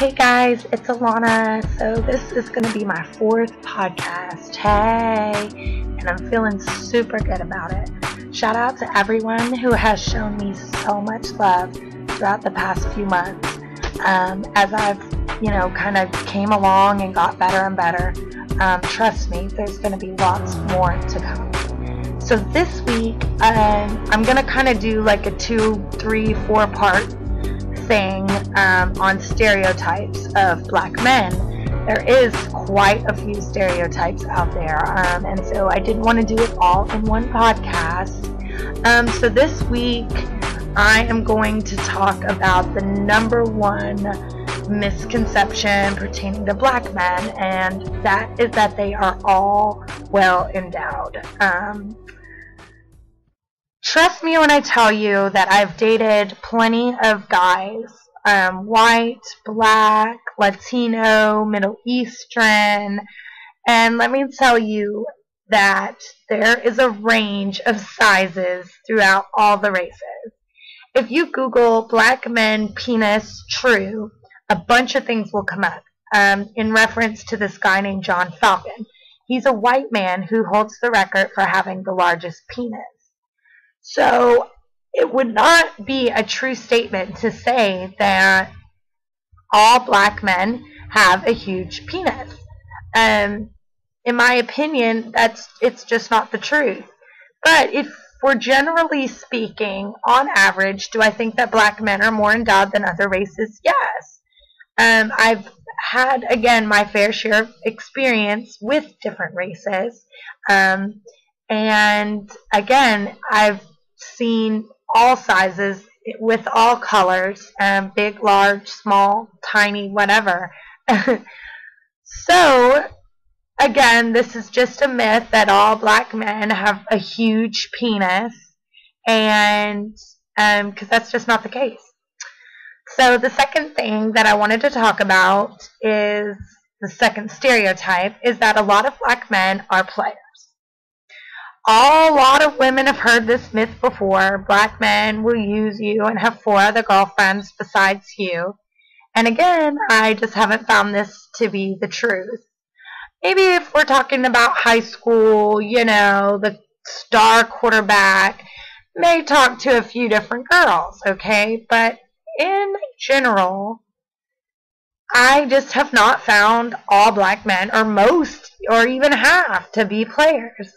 Hey guys, it's Alana. So this is going to be my fourth podcast. Hey, and I'm feeling super good about it. Shout out to everyone who has shown me so much love throughout the past few months. As I've, kind of came along and got better and better. Trust me, there's going to be lots more to come. So this week, I'm going to kind of do like a 2, 3, 4 part thing on stereotypes of black men. There is quite a few stereotypes out there, and so I didn't want to do it all in one podcast. So this week, I am going to talk about the number one misconception pertaining to black men, and that is that they are all well endowed. Trust me when I tell you that I've dated plenty of guys, white, black, Latino, Middle Eastern, and let me tell you that there is a range of sizes throughout all the races. If you Google black men penis true, a bunch of things will come up in reference to this guy named John Falcon. He's a white man who holds the record for having the largest penis. So it would not be a true statement to say that all black men have a huge penis. In my opinion, it's just not the truth. But if we're generally speaking, on average, do I think that black men are more endowed than other races? Yes. I've had, again, my fair share of experience with different races. And again, I've seen all sizes with all colors, big, large, small, tiny, whatever. So, again, this is just a myth that all black men have a huge penis, and because that's just not the case. So the second thing that I wanted to talk about is the second stereotype, is that a lot of black men are players. A lot of women have heard this myth before. Black men will use you and have 4 other girlfriends besides you. And again, I just haven't found this to be the truth. Maybe if we're talking about high school, the star quarterback may talk to a few different girls, okay? But in general, I just have not found all black men, or most, or even half, to be players.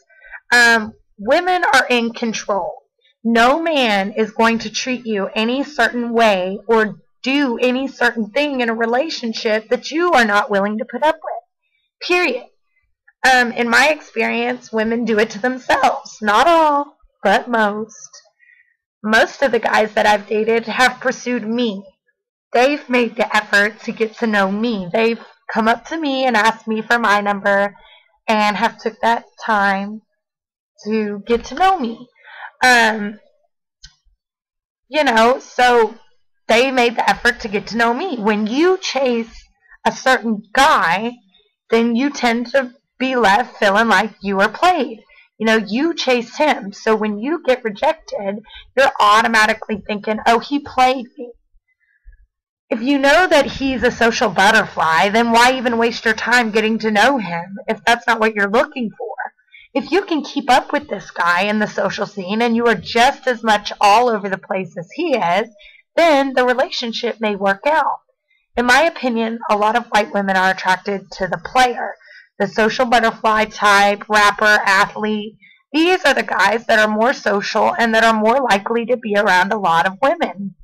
Women are in control. No man is going to treat you any certain way or do any certain thing in a relationship that you are not willing to put up with. Period. In my experience, women do it to themselves. Not all, but most. Most of the guys that I've dated have pursued me. They've made the effort to get to know me. They've come up to me and asked me for my number and have took that time to get to know me. So they made the effort to get to know me. When you chase a certain guy, then you tend to be left feeling like you are played. You chase him. So when you get rejected, you're automatically thinking, oh, he played me. If you know that he's a social butterfly, then why even waste your time getting to know him if that's not what you're looking for? If you can keep up with this guy in the social scene and you are just as much all over the place as he is, then the relationship may work out. In my opinion, a lot of white women are attracted to the player, the social butterfly type, rapper, athlete. These are the guys that are more social and that are more likely to be around a lot of women.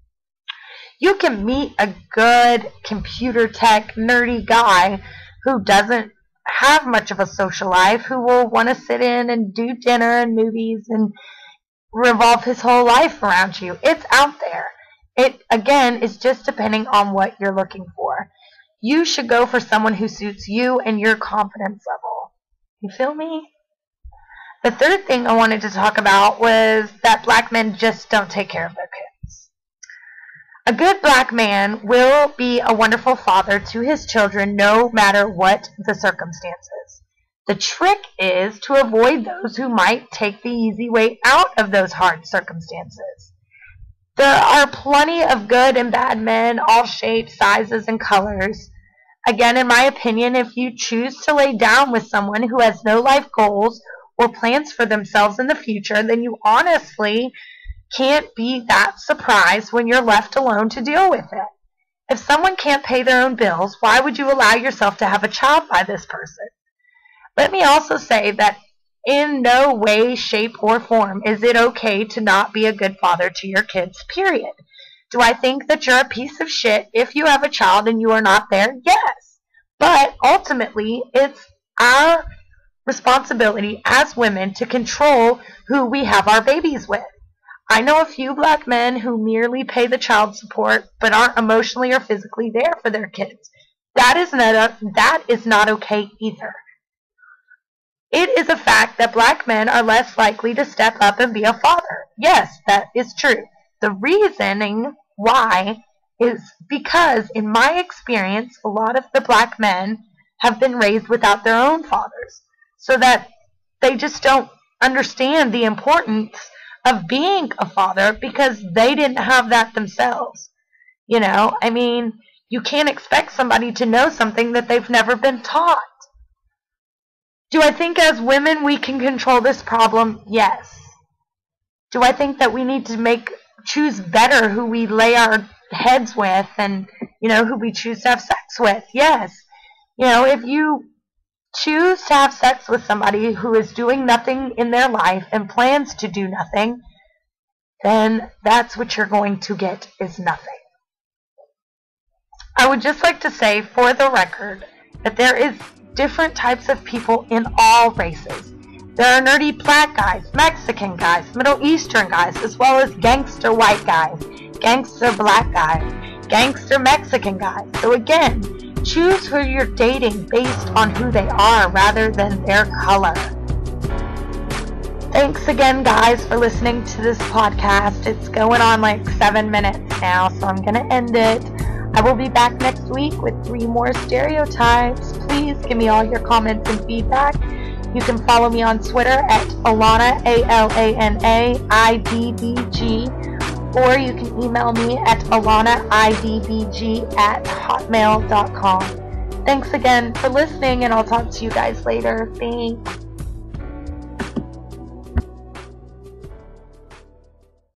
You can meet a good computer tech nerdy guy who doesn't have much of a social life, who will want to sit in and do dinner and movies and revolve his whole life around you. It's out there. It, again, is just depending on what you're looking for. You should go for someone who suits you and your confidence level. You feel me? The third thing I wanted to talk about was that black men just don't take care of their kids. A good black man will be a wonderful father to his children no matter what the circumstances. The trick is to avoid those who might take the easy way out of those hard circumstances. There are plenty of good and bad men, all shapes, sizes, and colors. Again, in my opinion, if you choose to lay down with someone who has no life goals or plans for themselves in the future, then you honestly can't be that surprised when you're left alone to deal with it. If someone can't pay their own bills, why would you allow yourself to have a child by this person? Let me also say that in no way, shape, or form is it okay to not be a good father to your kids, period. Do I think that you're a piece of shit if you have a child and you are not there? Yes. But ultimately, it's our responsibility as women to control who we have our babies with. I know a few black men who merely pay the child support but aren't emotionally or physically there for their kids. That is not okay either. It is a fact that black men are less likely to step up and be a father. Yes, that is true. The reasoning why is because, in my experience, a lot of the black men have been raised without their own fathers, so that they just don't understand the importance of being a father because they didn't have that themselves. You can't expect somebody to know something that they've never been taught. Do I think as women we can control this problem? Yes. Do I think that we need to choose better who we lay our heads with and, who we choose to have sex with? Yes. If you choose to have sex with somebody who is doing nothing in their life and plans to do nothing, then that's what you're going to get is nothing. I would just like to say, for the record, that there is different types of people in all races. There are nerdy black guys, Mexican guys, Middle Eastern guys, as well as gangster white guys, gangster black guys, gangster Mexican guys. So again, choose who you're dating based on who they are rather than their color. Thanks again, guys, for listening to this podcast. It's going on like 7 minutes now, so I'm going to end it. I will be back next week with 3 more stereotypes. Please give me all your comments and feedback. You can follow me on Twitter at Alana, ALANAIDBG, or you can email me at alanaidbg@hotmail.com. Thanks again for listening, and I'll talk to you guys later. Thanks.